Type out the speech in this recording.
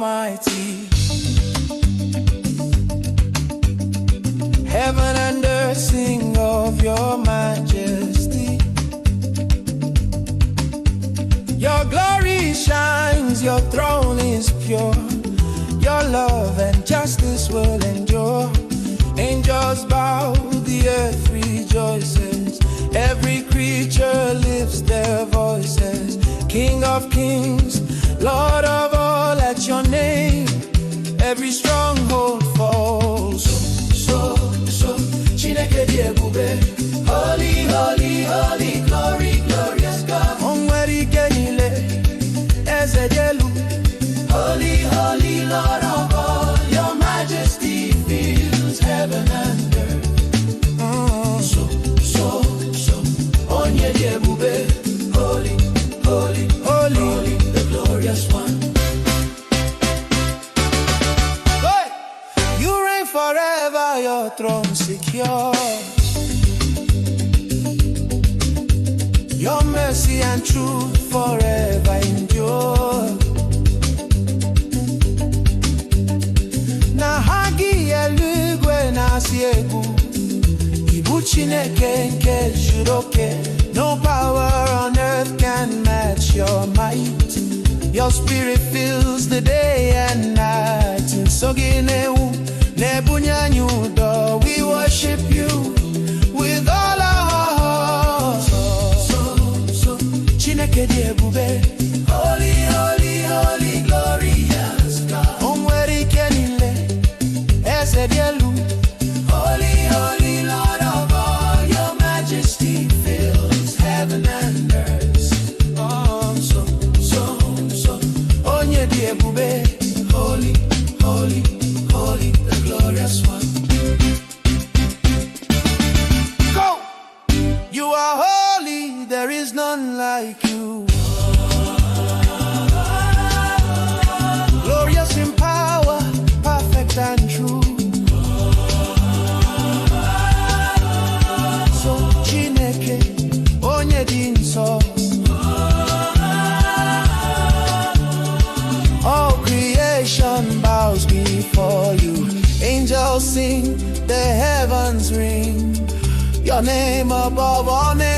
Almighty. Heaven and earth sing of your majesty. Your glory shines, your throne is pure. Your love and justice will endure. Angels bow, the earth rejoices. Every creature lifts their voices. King of kings, Lord of all, at your name every stronghold falls. So, Chineke di Ebube. Holy, holy, holy, glory, glorious God. Nwere nile, holy, holy, Lord of all, your majesty fills heaven and earth. Onye di Ebube. Holy, holy, holy, holy, the glorious one. Hey! You reign forever, your throne secure. Your mercy and truth forever endure. Na hagi eluigwe na siegu, Ibu Chineke nke judoke. No power on earth can match your might. Your spirit fills the day and night. We worship you with all our hearts. So, Chineke di Ebube. Holy, holy, holy, glorious God. Nwere nile, holy, holy, Lord of all, your majesty fills heaven and earth. Onye di Ebube. Holy, holy, holy, the glorious one. Go! You are holy, there is none like you. Glorious in power, perfect and true. So Chineke, onye di nsọ. All creation bows before you. Angels sing, the heavens ring. Your name above all names.